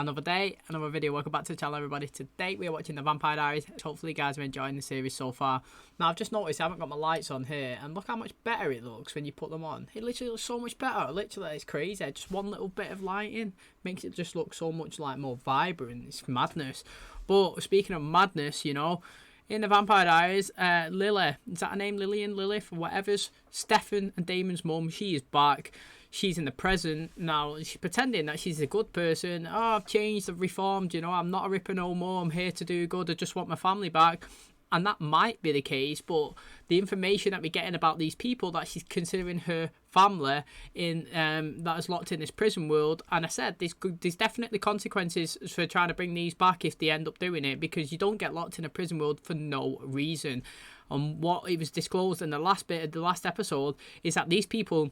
Another day, another video. Welcome back to the channel, everybody. Today we are watching the Vampire Diaries. Hopefully you guys are enjoying the series so far. Now I've just noticed I haven't got my lights on here, and look how much better it looks when you put them on. It literally looks so much better. Literally, it's crazy. Just one little bit of lighting makes it just look so much like more vibrant. It's madness. But speaking of madness, you know, in the Vampire Diaries, Lily, is that her name? Lillian, Lilith, whatever's Stefan and Damon's mum, she is back. She's in the present now. She's pretending that she's a good person. Oh, I've changed, I've reformed, you know, I'm not a ripper no more. I'm here to do good. I just want my family back. And that might be the case, but the information that we're getting about these people that she's considering her family in that is locked in this prison world, and I said there's definitely consequences for trying to bring these back if they end up doing it, because you don't get locked in a prison world for no reason. And what it was disclosed in the last bit of the last episode is that these people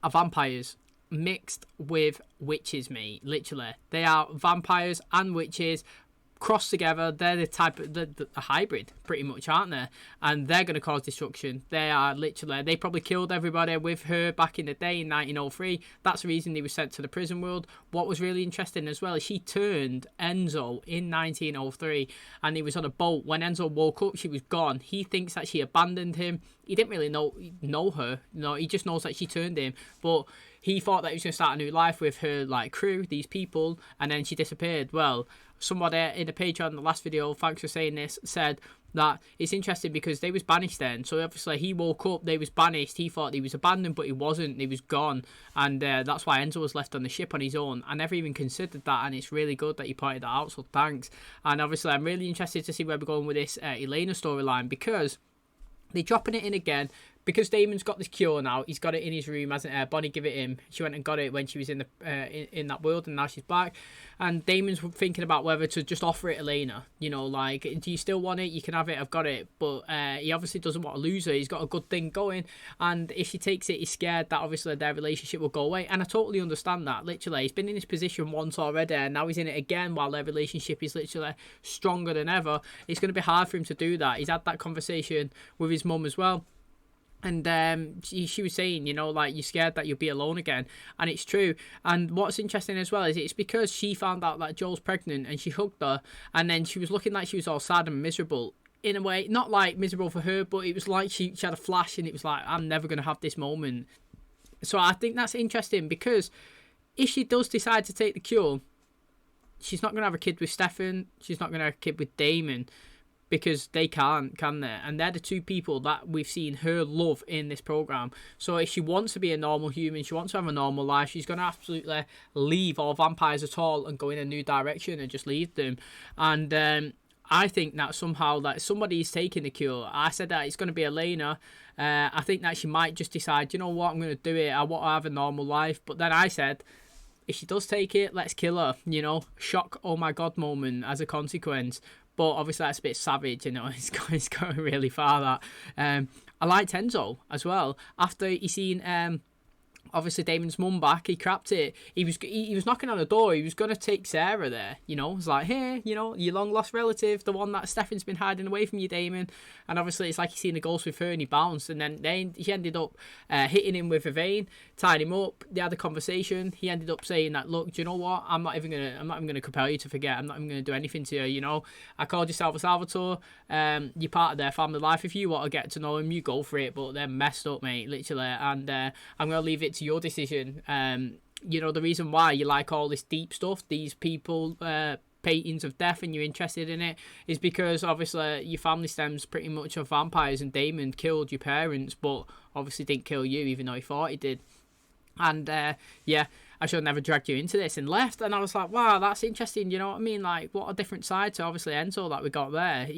are vampires mixed with witches, mate. Literally, they are vampires and witches crossed together. They're the type of the hybrid, pretty much, aren't they? And they're going to cause destruction. They are literally, they probably killed everybody with her back in the day in 1903. That's the reason they were sent to the prison world. What was really interesting as well is she turned Enzo in 1903, and he was on a boat. When Enzo woke up, she was gone. He thinks that she abandoned him. He didn't really know her. No, he just knows that she turned him, but he thought that he was going to start a new life with her like crew, these people, and then she disappeared. Well, somebody in the Patreon, the last video, thanks for saying this, said that it's interesting because they was banished then. So obviously he woke up, they was banished. He thought he was abandoned, but he wasn't. He was gone, and that's why Enzo was left on the ship on his own. I never even considered that, and it's really good that you pointed that out. So thanks. And obviously I'm really interested to see where we're going with this ELENA storyline, because they're dropping it in again. Because Damon's got this cure now, he's got it in his room, hasn't he? Bonnie give it him. She went and got it when she was in the in that world, and now she's back. And Damon's thinking about whether to just offer it ELENA. You know, like, do you still want it? You can have it. I've got it. But he obviously doesn't want to lose her. He's got a good thing going, and if she takes it, he's scared that obviously their relationship will go away. And I totally understand that. Literally, he's been in this position once already, and now he's in it again while their relationship is literally stronger than ever. It's going to be hard for him to do that. He's had that conversation with his mum as well. And she was saying, you know, like, you're scared that you'll be alone again. And it's true. And what's interesting as well is it's because she found out that Joel's pregnant, and she hugged her, and then she was looking like she was all sad and miserable. In a way, not like miserable for her, but it was like she had a flash, and it was like, I'm never going to have this moment. So I think that's interesting, because if she does decide to take the cure, she's not going to have a kid with Stefan. She's not going to have a kid with Damon, because they can't, can they? And they're the two people that we've seen her love in this program. So if she wants to be a normal human, she wants to have a normal life, she's going to absolutely leave all vampires at all and go in a new direction and just leave them. And I think that somehow that somebody's taking the cure. I said that it's going to be ELENA. I think that she might just decide, you know what, I'm going to do it. I want to have a normal life. But then I said, if she does take it, let's kill her. You know, shock, oh my God moment as a consequence. But obviously that's a bit savage, you know. It's going really far, that. I liked Enzo as well. After he seen obviously Damon's mum back, he crapped it. He was knocking on the door. He was going to take Sarah there, you know. It was like, hey, you know, your long lost relative, the one that Stefan's been hiding away from you, Damon. And obviously it's like he's seen the ghost with her, and he bounced, and then he ended up hitting him with a vein, tied him up. They had a conversation. He ended up saying that, look, do you know what, I'm not even gonna compel you to forget. I'm not even gonna do anything to you, you know. I called you Salvatore. You're part of their family life. If you want to get to know him, you go for it, but they're messed up, mate, literally. And I'm gonna leave it to your decision. You know, the reason why you like all this deep stuff, these people paintings of death, and you're interested in it, is because obviously your family stems pretty much of vampires, and Damon killed your parents, but obviously didn't kill you, even though he thought he did. And yeah, I should have never dragged you into this, and left. And I was like, wow, that's interesting, you know what I mean? Like, what a different side to obviously Enzo that we got there.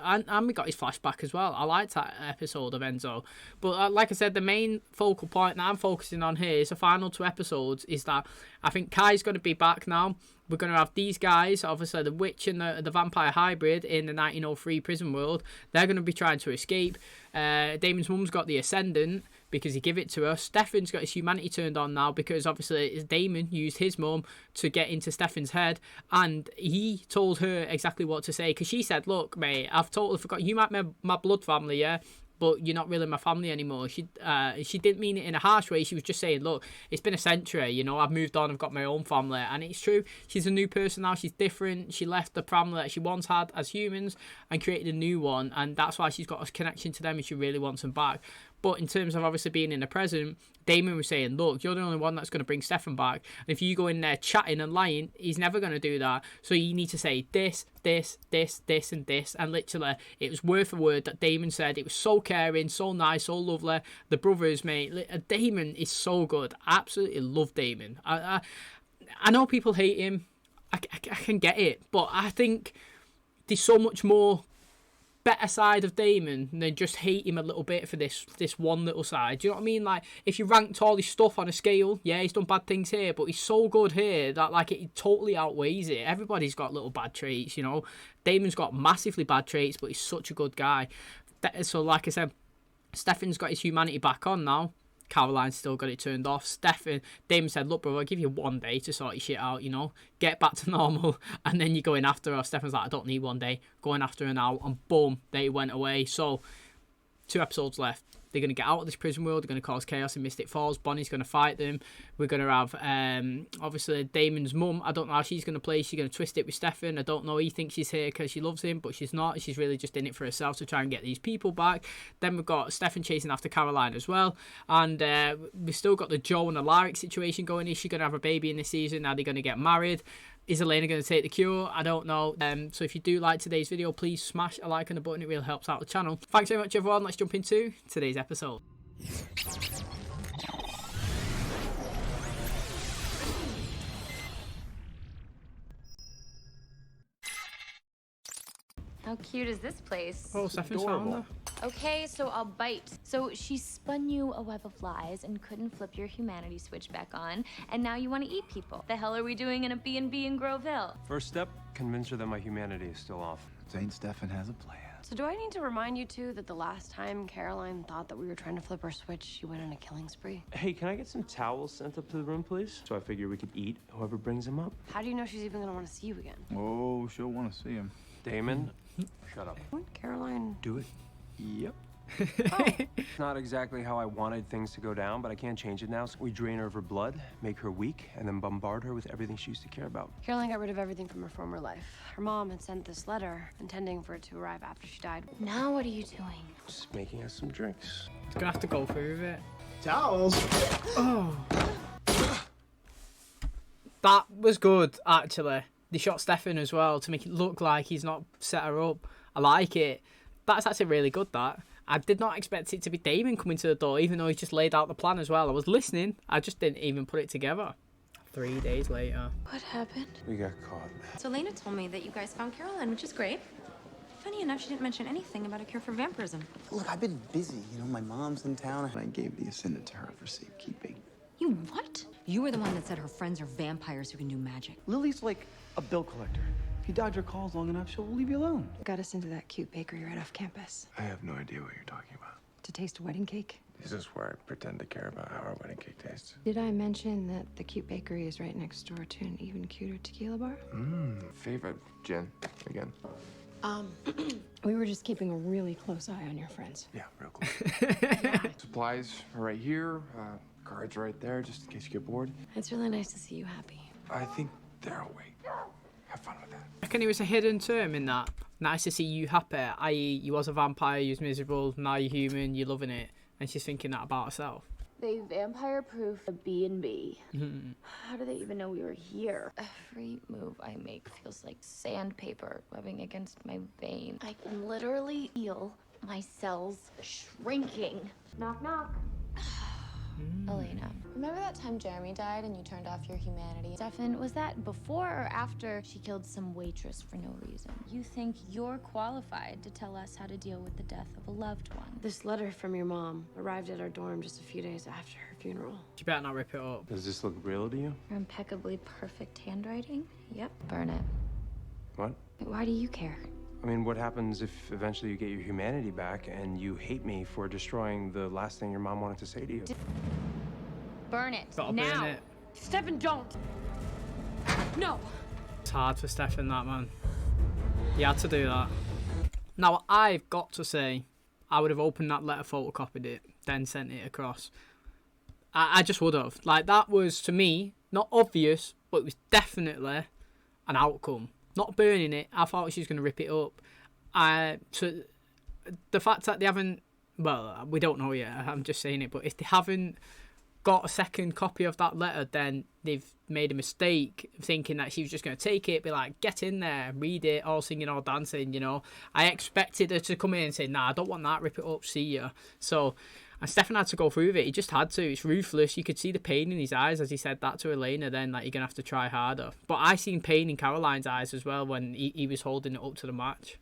And we got his flashback as well. I liked that episode of Enzo. But like I said, the main focal point that I'm focusing on here is the final 2 episodes, is that I think Kai's going to be back now. We're going to have these guys, obviously the witch and the vampire hybrid in the 1903 prison world. They're going to be trying to escape. Damon's mum's got the Ascendant, because he gave it to her. Stefan's got his humanity turned on now, because obviously Damon used his mum to get into Stefan's head, and he told her exactly what to say, because she said, look, mate, I've totally forgot, you might be my blood family, yeah, but you're not really my family anymore. She didn't mean it in a harsh way. She was just saying, look, it's been a century, you know, I've moved on, I've got my own family. And it's true, she's a new person now, she's different. She left the family that she once had as humans and created a new one, and that's why she's got a connection to them and she really wants them back. But in terms of obviously being in the present, Damon was saying, look, you're the only one that's going to bring Stefan back. And if you go in there chatting and lying, he's never going to do that. So you need to say this, this, this, this, and this. And literally, it was word for word that Damon said. It was so caring, so nice, so lovely. The brothers, mate. Damon is so good. I absolutely love Damon. I know people hate him. I can get it. But I think there's so much more better side of Damon than just hate him a little bit for this one little side. Do you know what I mean? Like, if you ranked all his stuff on a scale, yeah, he's done bad things here, but he's so good here that, like, it totally outweighs it. Everybody's got little bad traits, you know. Damon's got massively bad traits, but he's such a good guy. So, like I said, Stefan's got his humanity back on now. Caroline's still got it turned off. Damon said, look, bro, I'll give you 1 day to sort your shit out, you know, get back to normal, and then you're going after her. Stefan's like, I don't need 1 day, going after her now, and boom, they went away. So 2 episodes left. They're going to get out of this prison world. They're going to cause chaos in Mystic Falls. Bonnie's going to fight them. We're going to have, obviously, Damon's mum. I don't know how she's going to play. She's going to twist it with Stefan. I don't know. He thinks she's here because she loves him, but she's not. She's really just in it for herself to try and get these people back. Then we've got Stefan chasing after Caroline as well. And we've still got the Joe and Alaric situation going. Is she going to have a baby in this season? Are they going to get married? Is ELENA going to take the cure? I don't know. So if you do like today's video, please smash a like on the button. It really helps out the channel. Thanks very much, everyone. Let's jump into today's episode. How cute is this place? Oh, Stefan's found her. Okay, so I'll bite. So she spun you a web of lies and couldn't flip your humanity switch back on, and now you want to eat people. The hell are we doing in a B&B in Grove Hill? First step, convince her that my humanity is still off. Saint Stefan has a plan. So do I need to remind you two that the last time Caroline thought that we were trying to flip her switch, she went on a killing spree? Hey, can I get some towels sent up to the room, please? So I figure we could eat whoever brings them up. How do you know she's even gonna want to see you again? Oh, she'll want to see him. Damon, shut up. What, Caroline? Do it. Yep. Not exactly how I wanted things to go down, but I can't change it now. So we drain her of her blood, make her weak, and then bombard her with everything she used to care about. Caroline got rid of everything from her former life. Her mom had sent this letter, intending for it to arrive after she died. Now what are you doing? Just making us some drinks. It's gonna have to go through with it. Towels. Oh, that was good actually. They shot Stefan as well to make it look like he's not set her up. I like it. That's actually really good, that. I did not expect it to be Damon coming to the door, even though he just laid out the plan as well. I was listening. I just didn't even put it together. 3 days later. What happened? We got caught. So Elena told me that you guys found Caroline, which is great. Funny enough, she didn't mention anything about a cure for vampirism. Look, I've been busy. You know, my mom's in town, and I gave the ascendant to her for safekeeping. You what? You were the one that said her friends are vampires who can do magic. Lily's like a bill collector. If you dodge her calls long enough, she'll leave you alone. Got us into that cute bakery right off campus. I have no idea what you're talking about. To taste a wedding cake. Is this where I pretend to care about how our wedding cake tastes? Did I mention that the cute bakery is right next door to an even cuter tequila bar? Favorite gin again. We were just keeping a really close eye on your friends. Yeah, real close. Supplies are right here. Cards right there, just in case you get bored. It's really nice to see you happy. I think they're awake. Have fun with that. I reckon it was a hidden term in that. Nice to see you happy, i.e. you was a vampire, you was miserable, now you're human, you're loving it. And she's thinking that about herself. They vampire-proof a B&B. How do they even know we were here? Every move I make feels like sandpaper rubbing against my vein. I can literally feel my cells shrinking. Knock, knock. Elena, remember that time Jeremy died and you turned off your humanity? Stefan, was that before or after she killed some waitress for no reason? You think you're qualified to tell us how to deal with the death of a loved one? This letter from your mom arrived at our dorm just a few days after her funeral. You better not rip it up. Does this look real to you? Your impeccably perfect handwriting? Yep. Burn it. What? Why do you care? I mean, what happens if eventually you get your humanity back and you hate me for destroying the last thing your mom wanted to say to you? Burn it. Gotta now. burn it. Stefan, don't! No! It's hard for Stefan, that, man. He had to do that. Now, I've got to say, I would have opened that letter, photocopied it, then sent it across. I just would have. Like, that was, to me, not obvious, but it was definitely an outcome. Not burning it. I thought she was going to rip it up. So the fact that they haven't, well, we don't know yet, I'm just saying it, but if they haven't got a second copy of that letter, then they've made a mistake thinking that she was just going to take it, be like, get in there, read it, all singing, all dancing, you know. I expected her to come in and say, nah, I don't want that, rip it up, see ya. So, and Stefan had to go through with it. He just had to. It's ruthless. You could see the pain in his eyes as he said that to ELENA then, that you're going to have to try harder. But I seen pain in Caroline's eyes as well when he was holding it up to the match.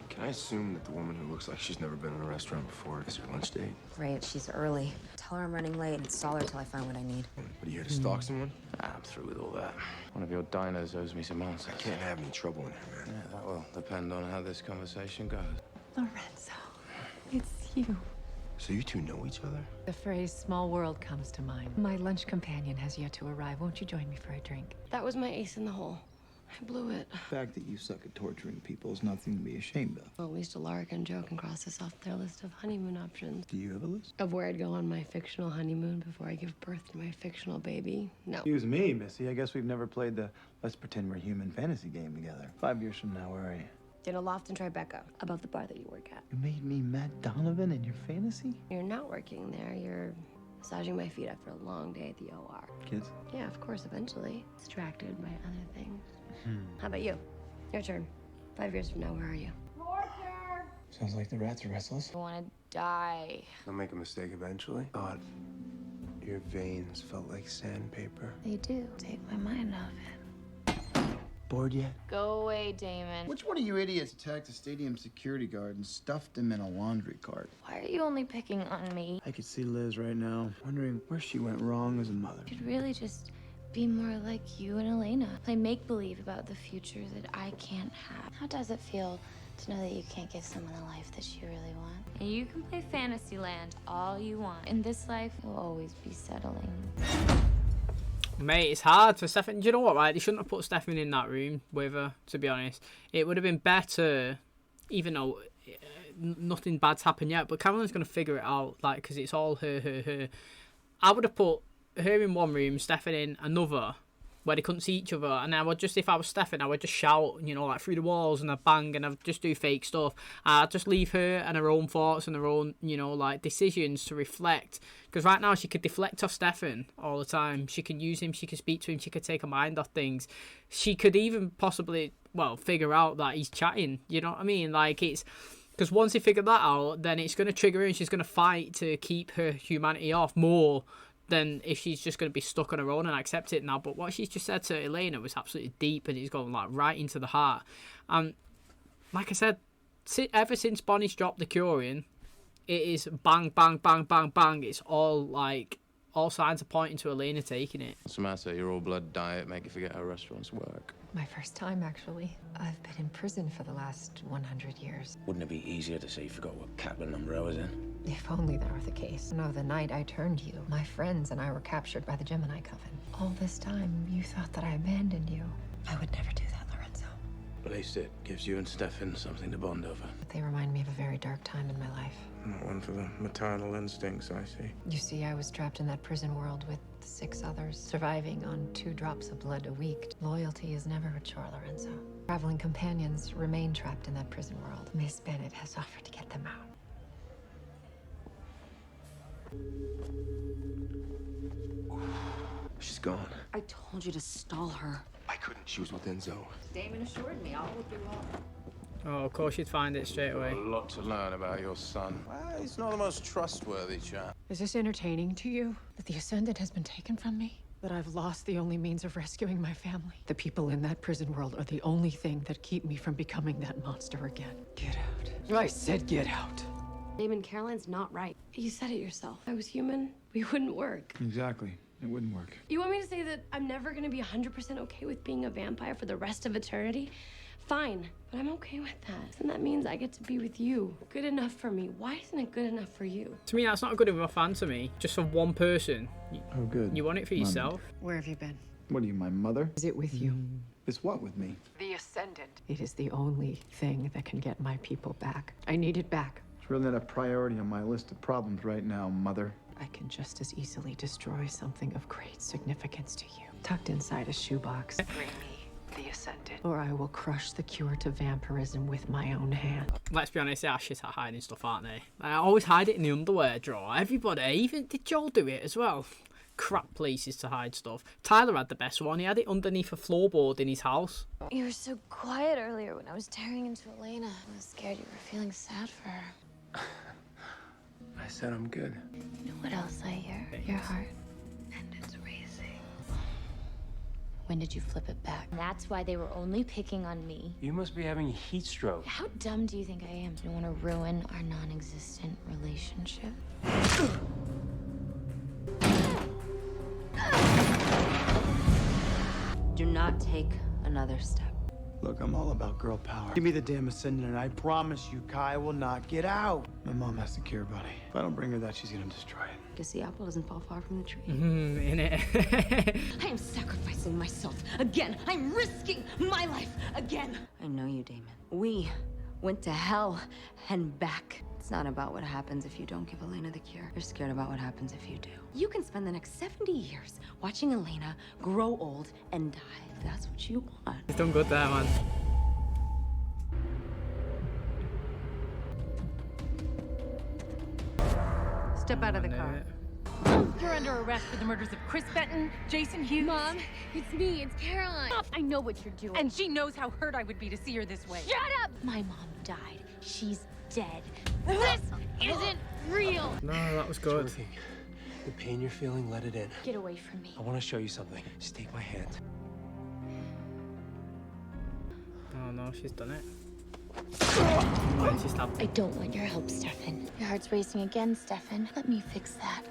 Can I assume that the woman who looks like she's never been in a restaurant before is her lunch date? Great, she's early. Tell her I'm running late and stall her till I find what I need. What, are you here to stalk someone? I'm through with all that. One of your diners owes me some answers. I can't have any trouble in here, man. Yeah, that will depend on how this conversation goes. Lorenzo, it's you. So you two know each other? The phrase small world comes to mind. My lunch companion has yet to arrive. Won't you join me for a drink? That was my ace in the hole. I blew it. The fact that you suck at torturing people is nothing to be ashamed of. Well, at least Alaric and Joe can cross this off their list of honeymoon options. Do you have a list? Of where I'd go on my fictional honeymoon before I give birth to my fictional baby? No. Excuse me, Missy. I guess we've never played the let's pretend we're human fantasy game together. 5 years from now, where are you? In a loft in Tribeca, above the bar that you work at. You made me Matt Donovan in your fantasy? You're not working there. You're massaging my feet after a long day at the OR. Kids? Yeah, of course, eventually. Distracted by other things. How about you? Your turn. 5 years from now, where are you? Sounds like the rats are restless. I want to die. I'll make a mistake eventually. Thought your veins felt like sandpaper. They do. Take my mind off it. Bored yet? Go away, Damon. Which one of you idiots attacked a stadium security guard and stuffed him in a laundry cart? Why are you only picking on me? I could see Liz right now, wondering where she went wrong as a mother. You should really just be more like you and ELENA. Play make-believe about the future that I can't have. How does it feel to know that you can't give someone the life that you really want? And you can play Fantasyland all you want. In this life, you'll always be settling. Mate, it's hard for Stefan. Do you know what, right? They shouldn't have put Stefan in that room with her, to be honest. It would have been better, even though nothing bad's happened yet, but Caroline's going to figure it out, like, because it's all her. I would have put her in one room, Stefan in another, where they couldn't see each other, and I would just, if I was Stefan, I would just shout, you know, like through the walls, and I'd bang, and I'd just do fake stuff. I'd just leave her and her own thoughts and her own, you know, like decisions to reflect, because right now she could deflect off Stefan all the time. She can use him, she could speak to him, she could take her mind off things. She could even possibly, well, figure out that he's chatting, you know what I mean? Like, it's, because once they figure that out, then it's going to trigger her, and she's going to fight to keep her humanity off more than if she's just going to be stuck on her own and accept it now. But what she's just said to ELENA was absolutely deep, and it's going like right into the heart. Like I said, ever since Bonnie's dropped the curing, it is bang, bang, bang, bang, bang. It's all like, all signs are pointing to ELENA taking it. What's the matter? Your all-blood diet make you forget how restaurants work? My first time, actually. I've been in prison for the last 100 years. Wouldn't it be easier to say you forgot what cabin number I was in? If only that were the case. No, the night I turned you, my friends and I were captured by the Gemini Coven. All this time, you thought that I abandoned you. I would never do that, Lorenzo. At least it gives you and Stefan something to bond over. But they remind me of a very dark time in my life. Not one for the maternal instincts, I see. You see, I was trapped in that prison world with 6 others, surviving on 2 drops of blood a week. Loyalty is never a chore, Lorenzo. Traveling companions remain trapped in that prison world. Miss Bennett has offered to get them out. She's gone. I told you to stall her. I couldn't. She was with Enzo. Damon assured me I'll look you up. Oh, of course you'd find it straight away. A lot to learn about your son. Well, he's not the most trustworthy chap. Is this entertaining to you? That the Ascendant has been taken from me? That I've lost the only means of rescuing my family? The people in that prison world are the only thing that keep me from becoming that monster again. Get out. I said get out. Damon, Caroline's not right. You said it yourself. If I was human, we wouldn't work. Exactly. It wouldn't work. You want me to say that I'm never gonna be 100% okay with being a vampire for the rest of eternity? Fine, but I'm okay with that. And that means I get to be with you. Good enough for me. Why isn't it good enough for you? To me, that's not good enough answer, me. Just for one person. Oh, good. You want it for yourself? Where have you been? What are you, my mother? Is it with you? Is what with me? The Ascendant. It is the only thing that can get my people back. I need it back. really not a priority on my list of problems right now, Mother. I can just as easily destroy something of great significance to you, tucked inside a shoebox. Bring me the Ascendant, or I will crush the cure to vampirism with my own hand. Let's be honest, they are shit at hiding stuff, aren't they? I always hide it in the underwear drawer. Everybody, even did Joel do it as well? Crap places to hide stuff. Tyler had the best one. He had it underneath a floorboard in his house. You were so quiet earlier when I was tearing into Elena. I was scared you were feeling sad for her. I said I'm good. You know what else I hear? Your heart. And it's racing. When did you flip it back? That's why they were only picking on me. You must be having a heat stroke. How dumb do you think I am? You want to ruin our non-existent relationship? Do not take another step. Look, I'm all about girl power. Give me the damn Ascendant, and I promise you, Kai will not get out. My mom has the cure, buddy. If I don't bring her that, she's gonna destroy it. Guess the apple doesn't fall far from the tree. In it. I am sacrificing myself again. I'm risking my life again. I know you, Damon. We went to hell and back. It's not about what happens if you don't give Elena the cure. You're scared about what happens if you do. You can spend the next 70 years watching Elena grow old and die. If that's what you want. He's done good there, man. Step out of the car. You're under arrest for the murders of Chris Benton, Jason Hughes. Mom, it's me. It's Caroline. I know what you're doing. And she knows how hurt I would be to see her this way. Shut up! My mom died. She's dead. This isn't real. No, that was good. Dorothy, the pain you're feeling, let it in. Get away from me. I want to show you something. Just take my hand. Oh no, she's done it. Oh, she stabbed. I don't want your help, Stefan. Your heart's racing again, Stefan. Let me fix that.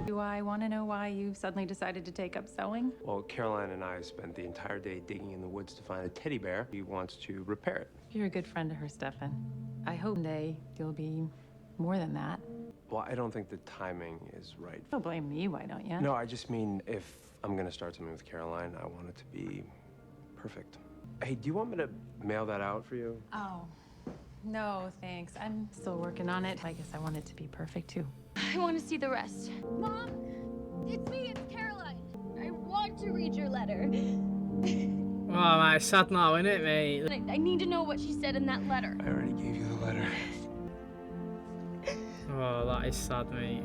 Do I want to know why you've suddenly decided to take up sewing? Well, Caroline and I spent the entire day digging in the woods to find a teddy bear. He wants to repair it. You're a good friend to her, Stefan. I hope one day you'll be more than that. Well, I don't think the timing is right. Don't blame me, why don't you? No, I just mean if I'm going to start something with Caroline, I want it to be perfect. Hey, do you want me to mail that out for you? Oh, no, thanks. I'm still working on it. I guess I want it to be perfect, too. I want to see the rest. Mom, it's me. It's Caroline. I want to read your letter. Oh, man, it's sad now, isn't it, mate? I need to know what she said in that letter. I already gave you the letter. Oh, that is sad, mate.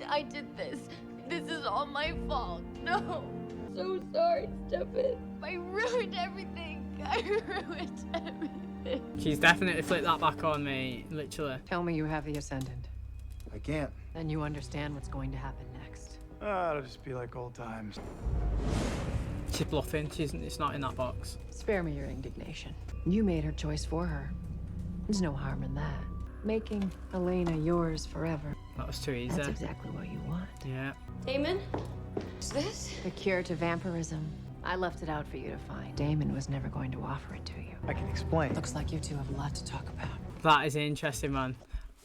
I did this. This is all my fault. No. So sorry, Stefan. I ruined everything. I ruined everything. She's definitely flipped that back on, mate. Literally. Tell me you have the Ascendant. I can't. Then you understand what's going to happen next. It'll just be like old times. She's bluffing. It's not in that box. Spare me your indignation. You made her choice for her. There's no harm in that. Making Elena yours forever. That was too easy. That's exactly what you want. Yeah. Damon, what's this? The cure to vampirism. I left it out for you to find. Damon was never going to offer it to you. I can explain. Looks like you two have a lot to talk about. That is interesting, man.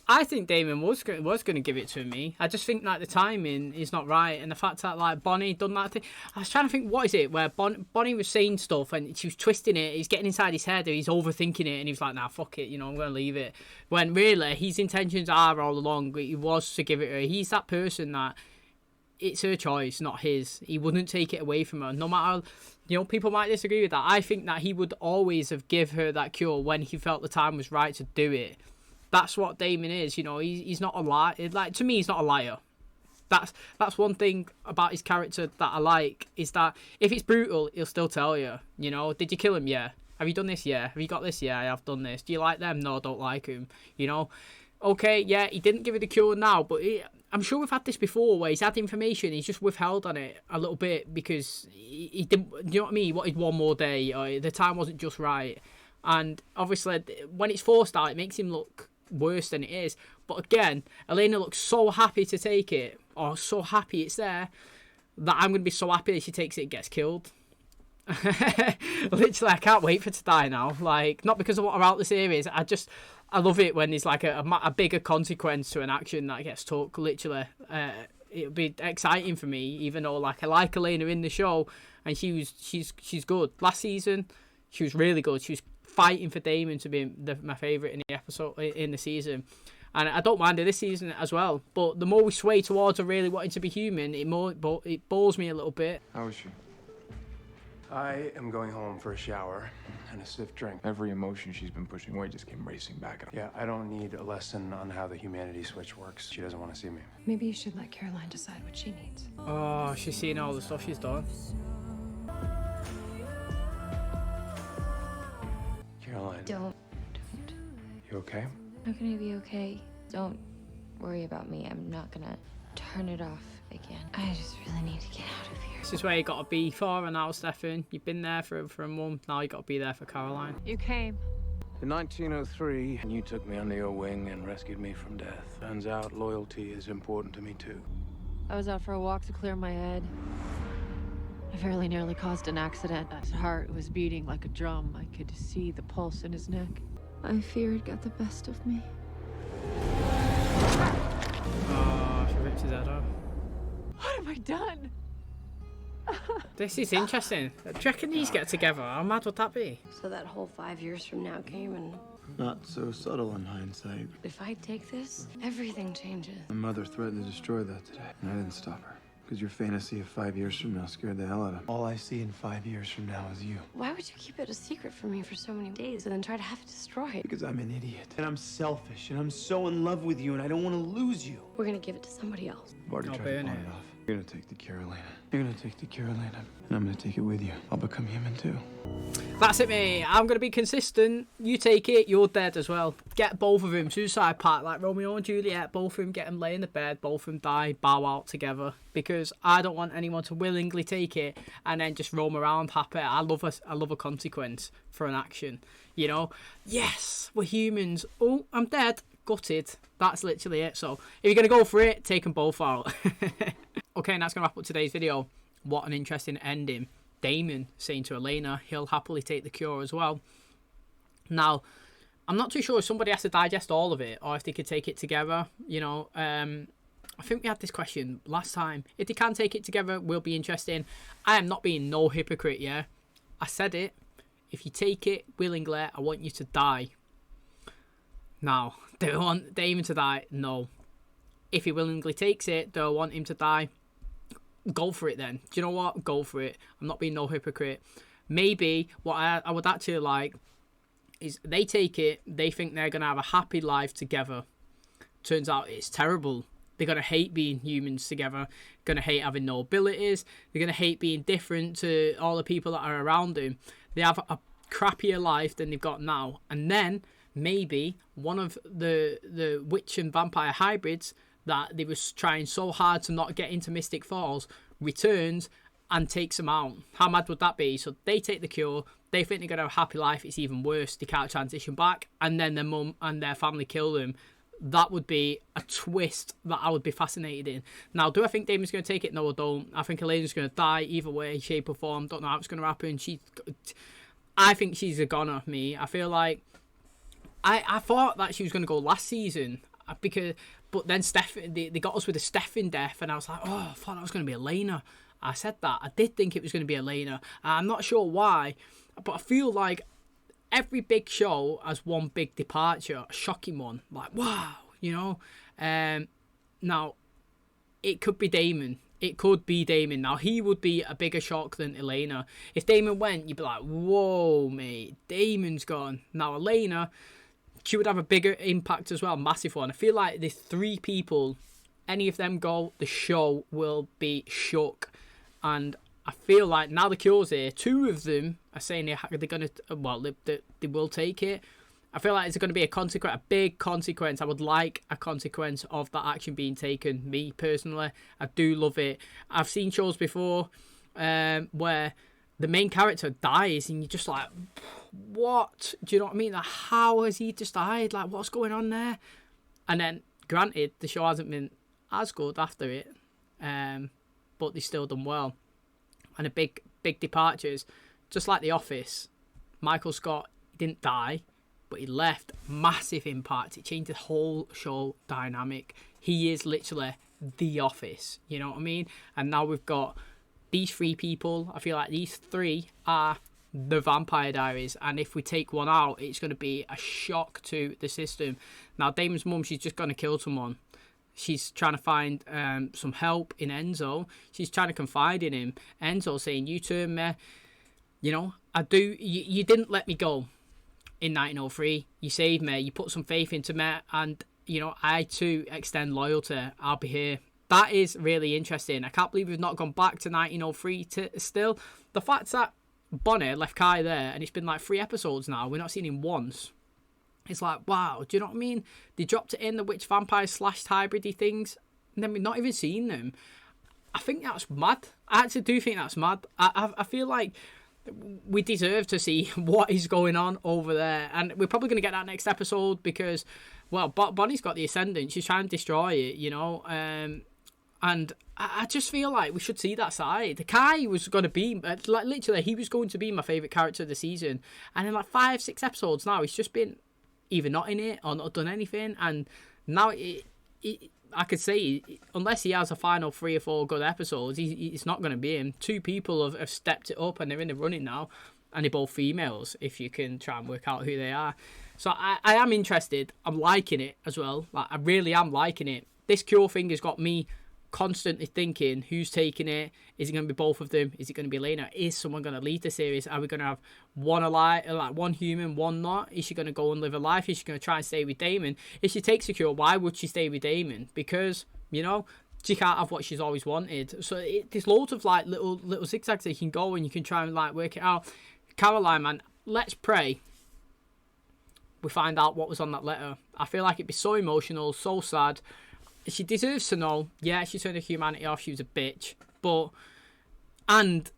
I think Damon was going to give it to me. I just think that the timing is not right, and the fact that like Bonnie done that thing. I was trying to think, what is it where Bonnie was saying stuff and she was twisting it. He's getting inside his head, or he's overthinking it, and he was like, "Nah, fuck it, I'm going to leave it." When really his intentions are all along, he was to give it her. He's that person that it's her choice, not his. He wouldn't take it away from her, no matter. People might disagree with that. I think that he would always have give her that cure when he felt the time was right to do it. That's what Damon is, he's not a liar. Like, to me, he's not a liar. That's one thing about his character that I like, is that if it's brutal, he'll still tell you, did you kill him? Yeah. Have you done this? Yeah. Have you got this? Yeah, I have done this. Do you like them? No, I don't like him, Okay, yeah, he didn't give her the cure now, but I'm sure we've had this before where he's had information, he's just withheld on it a little bit because he didn't, you know what I mean? He wanted one more day, or the time wasn't just right. And obviously, when it's forced out, it makes him look worse than it is. But again, Elena looks so happy to take it, or so happy it's there, that I'm going to be so happy that she takes it and gets killed. Literally, I can't wait for it to die now. Like, not because of what about the series, I love it when there's like a bigger consequence to an action that gets took. Literally, it'll be exciting for me, even though like I like Elena in the show, and she's good. Last season, she was really good. She was fighting for Damon to be my favourite in the episode, in the season. And I don't mind it this season as well. But the more we sway towards her really wanting to be human, it bores me a little bit. How is she? I am going home for a shower and a stiff drink. Every emotion she's been pushing away just came racing back. Yeah, I don't need a lesson on how the humanity switch works. She doesn't want to see me. Maybe you should let Caroline decide what she needs. Oh, she's seen all the stuff she's done. Caroline. Don't. You okay? I'm gonna be okay. Don't worry about me. I'm not gonna turn it off again. I just really need to get out of here. This is where you got to be for her now, Stefan. You've been there for a month. Now you got to be there for Caroline. You came. In 1903, you took me under your wing and rescued me from death. Turns out loyalty is important to me too. I was out for a walk to clear my head. I fairly nearly caused an accident. His heart was beating like a drum. I could see the pulse in his neck. My fear got the best of me. Oh, she ripped his head off. What have I done? This is interesting. Do you reckon these get together? How mad would that be? So that whole 5 years from now came, and Not so subtle in hindsight. if I take this, everything changes. My mother threatened to destroy that today, and I didn't stop her. Because your fantasy of 5 years from now scared the hell out of me. All I see in 5 years from now is you. Why would you keep it a secret from me for so many days and then try to have it destroyed? Because I'm an idiot. And I'm selfish, and I'm so in love with you, and I don't want to lose you. We're gonna give it to somebody else. I've already I'll tried to burn pawn it. it off. You're gonna take the cure, Elena. You're gonna take the cure, Elena. And I'm gonna take it with you. I'll become human too. That's it, mate. I'm going to be consistent. You take it, you're dead as well. Get both of them. Suicide pact, like Romeo and Juliet. Both of them get them lay in the bed. Both of them die, bow out together. Because I don't want anyone to willingly take it and then just roam around happy. I love a consequence for an action. You know? Yes, we're humans. Oh, I'm dead. Gutted. That's literally it. So if you're going to go for it, take them both out. Okay, and that's going to wrap up today's video. What an interesting ending. Damon saying to Elena he'll happily take the cure as well. Now, I'm not too sure if somebody has to digest all of it or if they could take it together. You know, I think we had this question last time. If they can take it together, will be interesting. I am not being no hypocrite, yeah? I said it. If you take it willingly, I want you to die. Now, do I want Damon to die? No. If he willingly takes it, do I want him to die? Go for it then. Do you know what? Go for it. I'm not being no hypocrite. Maybe what I would actually like is they take it, they think they're going to have a happy life together. Turns out it's terrible. They're going to hate being humans together. Going to hate having no abilities. They're going to hate being different to all the people that are around them. They have a crappier life than they've got now. And then maybe one of the witch and vampire hybrids that they was trying so hard to not get into Mystic Falls returns and takes them out. How mad would that be? So they take the cure, they think they're going to have a happy life, it's even worse, they can't transition back, and then their mum and their family kill them. That would be a twist that I would be fascinated in. Now, do I think Damon's going to take it? No, I don't. I think Elena's going to die either way, shape or form. Don't know how it's going to happen. I think she's a goner, me. I feel like I thought that she was going to go last season, but then they got us with a Stefan death, and I was like, oh, I thought that was going to be Elena. I said that. I did think it was going to be Elena. I'm not sure why, but I feel like every big show has one big departure, a shocking one. Like, wow, you know. Now, it could be Damon. It could be Damon. Now, he would be a bigger shock than Elena. If Damon went, you'd be like, whoa, mate, Damon's gone. Now, Elena, she would have a bigger impact as well, massive one. I feel like the three people, any of them go, the show will be shook. And I feel like now the cure's here, two of them are saying they're going to, well, they will take it. I feel like it's going to be a big consequence. I would like a consequence of that action being taken. Me, personally, I do love it. I've seen shows before where the main character dies and you're just like, what? Do you know what I mean? Like, how has he just died? Like, what's going on there? And then, granted, the show hasn't been as good after it, but they still done well. And a big departures, just like The Office. Michael Scott didn't die, but he left massive impact. It changed the whole show dynamic. He is literally The Office, you know what I mean? And now we've got these three people. I feel like these three are The Vampire Diaries, and if we take one out, it's going to be a shock to the system. Now, Damon's mum, she's just going to kill someone. She's trying to find some help in Enzo. She's trying to confide in him. Enzo saying, you turned me, you know, you didn't let me go in 1903. You saved me. You put some faith into me, and, you know, I too extend loyalty. I'll be here. That is really interesting. I can't believe we've not gone back to 1903 still. The fact that Bonnie left Kai there, and it's been like 3 episodes now, we're not seeing him once. It's like, wow, do you know what I mean? They dropped it in, the witch vampire slashed hybridy things, and then we've not even seen them. I think that's mad. I actually do think that's mad. I feel like we deserve to see what is going on over there, and we're probably going to get that next episode because, well, Bonnie's got the Ascendant. She's trying to destroy it, you know, and I just feel like we should see that side. Kai was going to be, like, literally, he was going to be my favourite character of the season. And in like 5-6 episodes now, he's just been either not in it or not done anything. And now I could say, unless he has a final 3 or 4 good episodes, it's not going to be him. 2 people have stepped it up and they're in the running now. And they're both females, if you can try and work out who they are. So I am interested. I'm liking it as well. Like, I really am liking it. This Cure thing has got me constantly thinking, who's taking it? Is it going to be both of them? Is it going to be ELENA? Is someone going to lead the series? Are we going to have one alive, like one human, one not? Is she going to go and live a life? Is she going to try and stay with Damon? If she takes the Cure, why would she stay with Damon? Because, you know, she can't have what she's always wanted. So there's loads of like little zigzags that you can go and you can try and like work it out. Caroline, man, let's pray we find out what was on that letter. I feel like it'd be so emotional, so sad. She deserves to know. Yeah, she turned her humanity off. She was a bitch. And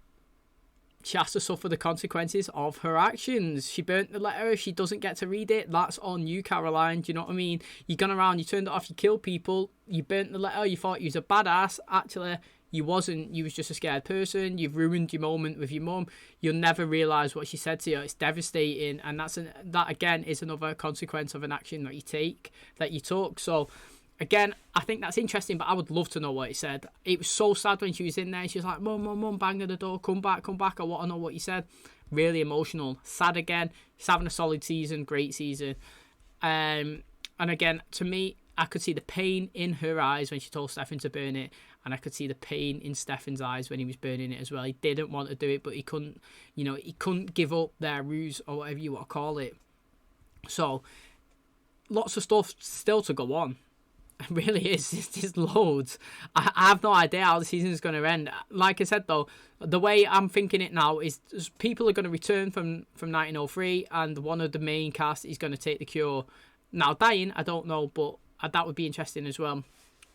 she has to suffer the consequences of her actions. She burnt the letter. If she doesn't get to read it, that's on you, Caroline. Do you know what I mean? You've gone around, you turned it off, you killed people, you burnt the letter, you thought you was a badass. Actually, you wasn't. You was just a scared person. You've ruined your moment with your mum. You'll never realise what she said to you. It's devastating. And that again, is another consequence of an action that you took. So, again, I think that's interesting, but I would love to know what he said. It was so sad when she was in there. She was like, Mum, banging the door, come back. I want to know what you said. Really emotional. Sad again. He's having a solid season, great season. And again, to me, I could see the pain in her eyes when she told Stefan to burn it, and I could see the pain in Stefan's eyes when he was burning it as well. He didn't want to do it, but he couldn't, you know, he couldn't give up their ruse or whatever you want to call it. So, lots of stuff still to go on. It really is. There's loads. I have no idea how the season is going to end. Like I said, though, the way I'm thinking it now is people are going to return from 1903, and one of the main cast is going to take the Cure. Now, dying, I don't know, but that would be interesting as well.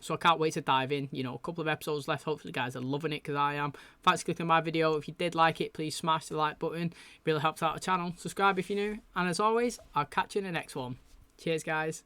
So I can't wait to dive in. You know, a couple of episodes left. Hopefully, you guys are loving it because I am. Thanks for clicking on my video. If you did like it, please smash the like button. It really helps out the channel. Subscribe if you're new. And as always, I'll catch you in the next one. Cheers, guys.